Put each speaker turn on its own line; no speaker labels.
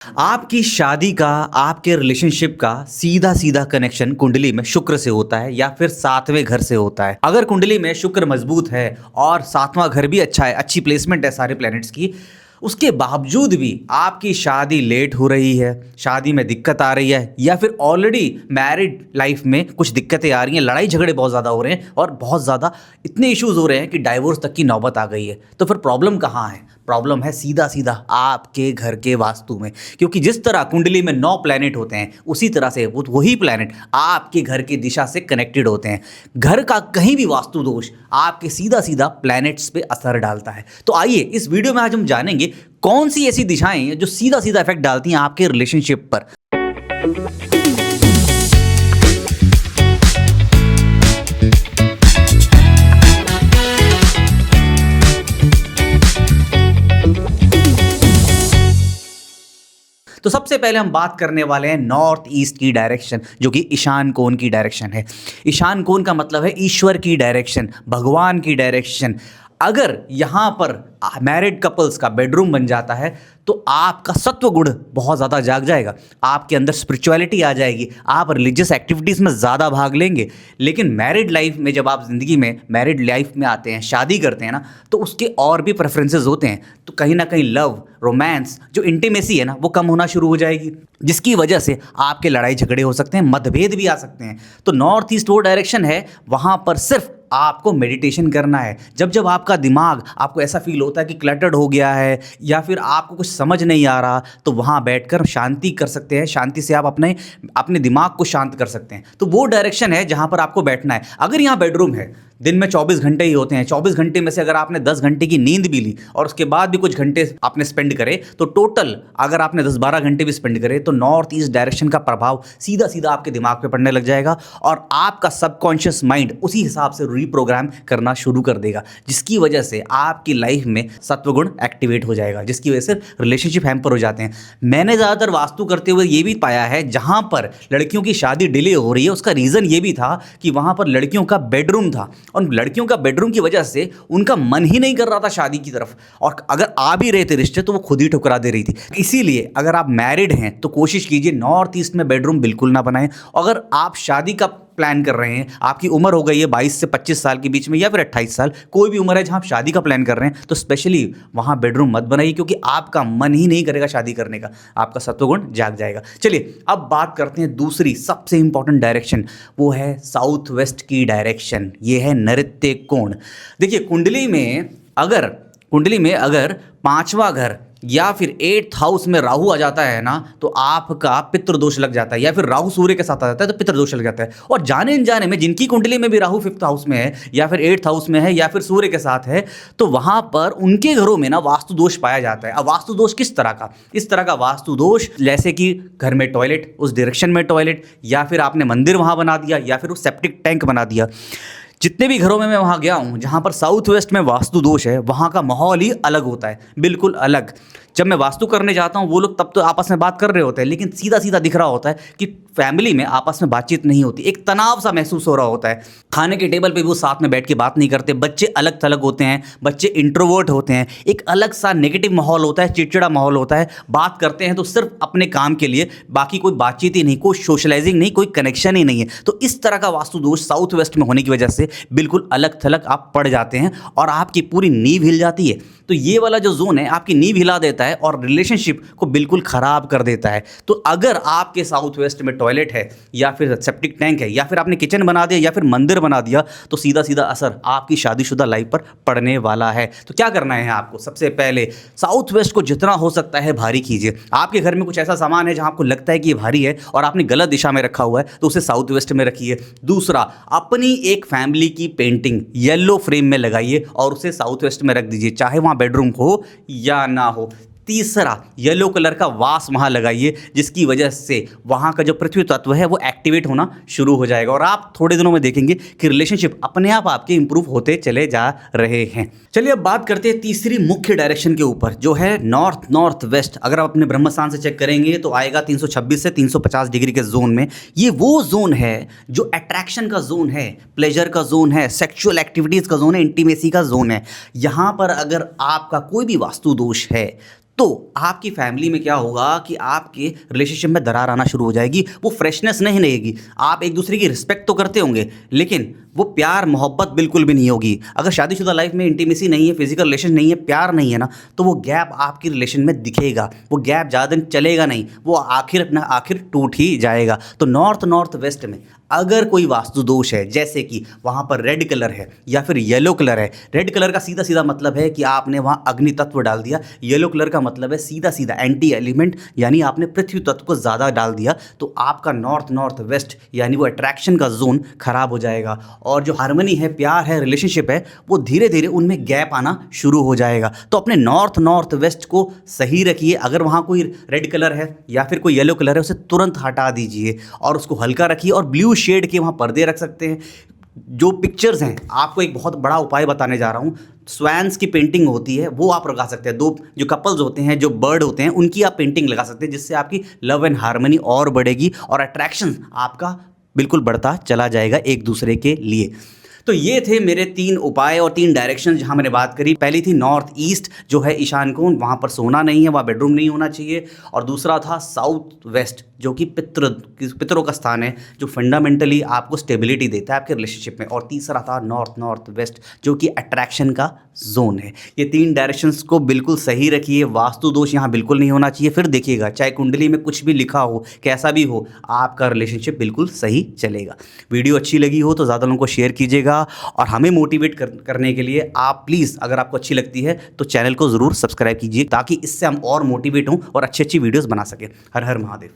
आपकी शादी का, आपके रिलेशनशिप का सीधा सीधा कनेक्शन कुंडली में शुक्र से होता है या फिर सातवें घर से होता है। अगर कुंडली में शुक्र मजबूत है और सातवां घर भी अच्छा है, अच्छी प्लेसमेंट है सारे प्लैनेट्स की, उसके बावजूद भी आपकी शादी लेट हो रही है, शादी में दिक्कत आ रही है या फिर ऑलरेडी मैरिड लाइफ में कुछ दिक्कतें आ रही हैं, लड़ाई झगड़े बहुत ज़्यादा हो रहे हैं और बहुत ज़्यादा इतने इश्यूज हो रहे हैं कि डाइवोर्स तक की नौबत आ गई है, तो फिर प्रॉब्लम कहाँ है? प्रॉब्लम है सीधा सीधा आपके घर के वास्तु में। क्योंकि जिस तरह कुंडली में 9 प्लैनेट होते हैं, उसी तरह से वही प्लैनेट आपके घर की दिशा से कनेक्टेड होते हैं। घर का कहीं भी वास्तु दोष आपके सीधा सीधा प्लैनेट्स पे असर डालता है। तो आइए इस वीडियो में आज हम जानेंगे कौन सी ऐसी दिशाएं हैं जो सीधा सीधा इफेक्ट डालती हैं आपके रिलेशनशिप पर। तो सबसे पहले हम बात करने वाले हैं नॉर्थ ईस्ट की डायरेक्शन, जो कि ईशान कोण की डायरेक्शन है। ईशान कोण का मतलब है ईश्वर की डायरेक्शन, भगवान की डायरेक्शन। अगर यहाँ पर मैरिड कपल्स का बेडरूम बन जाता है तो आपका सत्व गुण बहुत ज़्यादा जाग जाएगा, आपके अंदर स्पिरिचुअलिटी आ जाएगी, आप रिलीजियस एक्टिविटीज़ में ज़्यादा भाग लेंगे। लेकिन मैरिड लाइफ में जब आप ज़िंदगी में मैरिड लाइफ में आते हैं, शादी करते हैं ना, तो उसके और भी प्रेफरेंसेस होते हैं। तो कहीं ना कहीं लव, रोमांस, जो इंटीमेसी है ना, वो कम होना शुरू हो जाएगी, जिसकी वजह से आपके लड़ाई झगड़े हो सकते हैं, मतभेद भी आ सकते हैं। तो नॉर्थ ईस्ट वो डायरेक्शन है, वहाँ पर सिर्फ आपको मेडिटेशन करना है। जब जब आपका दिमाग, आपको ऐसा फील होता है कि क्लटर्ड हो गया है या फिर आपको कुछ समझ नहीं आ रहा, तो वहाँ बैठकर शांति कर सकते हैं। शांति से आप अपने दिमाग को शांत कर सकते हैं। तो वो डायरेक्शन है जहाँ पर आपको बैठना है। अगर यहाँ बेडरूम है, दिन में 24 घंटे ही होते हैं, 24 घंटे में से अगर आपने 10 घंटे की नींद भी ली और उसके बाद भी कुछ घंटे आपने स्पेंड करे, तो टोटल अगर आपने 10-12 घंटे भी स्पेंड करे, तो नॉर्थ ईस्ट डायरेक्शन का प्रभाव सीधा सीधा आपके दिमाग पे पड़ने लग जाएगा और आपका सबकॉन्शियस माइंड उसी हिसाब से रीप्रोग्राम करना शुरू कर देगा, जिसकी वजह से आपकी लाइफ में सत्वगुण एक्टिवेट हो जाएगा, जिसकी वजह से रिलेशनशिप हैम्पर हो जाते हैं। मैंने ज़्यादातर वास्तु करते हुए ये भी पाया है, जहाँ पर लड़कियों की शादी डिले हो रही है, उसका रीज़न ये भी था कि वहाँ पर लड़कियों का बेडरूम था और लड़कियों का बेडरूम की वजह से उनका मन ही नहीं कर रहा था शादी की तरफ, और अगर आ भी रहे थे रिश्ते तो वो खुद ही ठुकरा दे रही थी। इसीलिए अगर आप मैरिड हैं तो कोशिश कीजिए नॉर्थ ईस्ट में बेडरूम बिल्कुल ना बनाएं। अगर आप शादी का प्लान कर रहे हैं, आपकी उम्र हो गई है 22 से 25 साल के बीच में या फिर 28 साल, कोई भी उम्र है जहां आप शादी का प्लान कर रहे हैं, तो स्पेशली वहां बेडरूम मत बनाइए, क्योंकि आपका मन ही नहीं करेगा शादी करने का, आपका सत्वगुण जाग जाएगा। चलिए अब बात करते हैं दूसरी सबसे इंपॉर्टेंट डायरेक्शन, वो है साउथ वेस्ट की डायरेक्शन। ये है नृत्य कोण। देखिए कुंडली में अगर 5वां घर या फिर 8th हाउस में राहु आ जाता है ना, तो आपका पितृदोष लग जाता है, या फिर राहु सूर्य के साथ आ जाता है तो पितृदोष लग जाता है। और जाने अनजाने में जिनकी कुंडली में भी राहु 5th हाउस में है या फिर 8th हाउस में है या फिर सूर्य के साथ है, तो वहां पर उनके घरों में ना वास्तु दोष पाया जाता है। अब वास्तु दोष किस तरह का? इस तरह का वास्तु दोष जैसे कि घर में टॉयलेट, उस डायरेक्शन में टॉयलेट, या फिर आपने मंदिर वहां बना दिया, या फिर उस सेप्टिक टैंक बना दिया। जितने भी घरों में मैं वहाँ गया हूँ जहाँ पर साउथ वेस्ट में वास्तु दोष है, वहाँ का माहौल ही अलग होता है, बिल्कुल अलग। जब मैं वास्तु करने जाता हूँ, वो लोग तब तो आपस में बात कर रहे होते हैं, लेकिन सीधा सीधा दिख रहा होता है कि फैमिली में आपस में बातचीत नहीं होती, एक तनाव सा महसूस हो रहा होता है। खाने के टेबल पे भी वो साथ में बैठ के बात नहीं करते, बच्चे अलग थलग होते हैं, बच्चे इंट्रोवर्ट होते हैं, एक अलग सा नेगेटिव माहौल होता है, चिड़चिड़ा माहौल होता है। बात करते हैं तो सिर्फ अपने काम के लिए, बाकी कोई बातचीत ही नहीं, कोई सोशलाइजिंग नहीं, कोई कनेक्शन ही नहीं है। तो इस तरह का वास्तु दोष साउथ वेस्ट में होने की वजह से बिल्कुल अलग थलग आप पड़ जाते हैं और आपकी पूरी नींव हिल जाती है। तो ये वाला जो जोन है आपकी नींव हिला देता है और रिलेशनशिप को बिल्कुल खराब कर देता है। तो अगर आपके साउथ वेस्ट में टॉयलेट है या फिर सेप्टिक टैंक है या फिर आपने किचन बना दिया या फिर मंदिर बना दिया, तो सीधा सीधा असर आपकी शादीशुदा लाइफ पर पड़ने वाला है। तो क्या करना है आपको? सबसे पहले साउथ वेस्ट को जितना हो सकता है भारी कीजिए। आपके घर में कुछ ऐसा सामान है जहां आपको लगता है कि ये भारी है और आपने गलत दिशा में रखा हुआ है, तो उसे साउथ वेस्ट में रखिए। दूसरा, अपनी एक फैमिली की पेंटिंग येलो फ्रेम में लगाइए और उसे साउथ वेस्ट में रख दीजिए, चाहे वहां बेडरूम हो या ना हो। तीसरा, येलो कलर का वास वहाँ लगाइए, जिसकी वजह से वहाँ का जो पृथ्वी तत्व है वो एक्टिवेट होना शुरू हो जाएगा और आप थोड़े दिनों में देखेंगे कि रिलेशनशिप अपने आप आपके इंप्रूव होते चले जा रहे हैं। चलिए अब बात करते हैं तीसरी मुख्य डायरेक्शन के ऊपर, जो है नॉर्थ नॉर्थ वेस्ट। अगर आप अपने ब्रह्मस्थान से चेक करेंगे तो आएगा 326 से 350 डिग्री के जोन में। ये वो जोन है जो अट्रैक्शन का जोन है, प्लेजर का जोन है, सेक्सुअल एक्टिविटीज़ का जोन है, इंटीमेसी का जोन है। यहाँ पर अगर आपका कोई भी वास्तु दोष है तो आपकी फैमिली में क्या होगा कि आपके रिलेशनशिप में दरार आना शुरू हो जाएगी, वो फ्रेशनेस नहीं रहेगी। आप एक दूसरे की रिस्पेक्ट तो करते होंगे, लेकिन वो प्यार मोहब्बत बिल्कुल भी नहीं होगी। अगर शादीशुदा लाइफ में इंटीमेसी नहीं है, फिजिकल रिलेशन नहीं है, प्यार नहीं है ना, तो वो गैप आपकी रिलेशन में दिखेगा। वो गैप ज़्यादा दिन चलेगा नहीं, वो आखिर टूट ही जाएगा। तो नॉर्थ वेस्ट में अगर कोई वास्तु दोष है, जैसे कि वहाँ पर रेड कलर है या फिर येलो कलर है, रेड कलर का सीधा सीधा मतलब है कि आपने वहाँ अग्नि तत्व डाल दिया, येलो कलर का मतलब है सीधा सीधा एंटी एलिमेंट, यानी आपने पृथ्वी तत्व को ज़्यादा डाल दिया, तो आपका नॉर्थ वेस्ट यानी वो अट्रैक्शन का जोन खराब हो जाएगा। और जो हार्मनी है, प्यार है, रिलेशनशिप है, वो धीरे धीरे उनमें गैप आना शुरू हो जाएगा। तो अपने नॉर्थ वेस्ट को सही रखिए। अगर वहाँ कोई रेड कलर है या फिर कोई येलो कलर है, उसे तुरंत हटा दीजिए और उसको हल्का रखिए, और ब्लू शेड के वहाँ पर्दे रख सकते हैं। जो पिक्चर्स हैं, आपको एक बहुत बड़ा उपाय बताने जा रहा हूँ। स्वैन्स की पेंटिंग होती है, वो आप लगा सकते हैं। दो जो कपल्स होते हैं, जो बर्ड होते हैं, उनकी आप पेंटिंग लगा सकते हैं, जिससे आपकी लव एंड हार्मनी और बढ़ेगी और अट्रैक्शन आपका बिल्कुल बढ़ता चला जाएगा एक दूसरे के लिए। तो ये थे मेरे 3 उपाय और 3 डायरेक्शन जहाँ मैंने बात करी। पहली थी नॉर्थ ईस्ट, जो है ईशान कोण, वहाँ पर सोना नहीं है, वहाँ बेडरूम नहीं होना चाहिए। और दूसरा था साउथ वेस्ट, जो कि पितरों का स्थान है, जो फंडामेंटली आपको स्टेबिलिटी देता है आपके रिलेशनशिप में। और तीसरा था नॉर्थ वेस्ट, जो कि अट्रैक्शन का जोन है। ये 3 डायरेक्शंस को बिल्कुल सही रखिए। वास्तु दोष यहाँ बिल्कुल नहीं होना चाहिए। फिर देखिएगा, चाहे कुंडली में कुछ भी लिखा हो, कैसा भी हो, आपका रिलेशनशिप बिल्कुल सही चलेगा। वीडियो अच्छी लगी हो तो ज़्यादा लोगों को शेयर कीजिएगा, और हमें मोटिवेट करने के लिए आप प्लीज़, अगर आपको अच्छी लगती है तो चैनल को ज़रूर सब्सक्राइब कीजिए, ताकि इससे हम और मोटिवेट हों और अच्छी वीडियोस बना सकें। हर हर महादेव।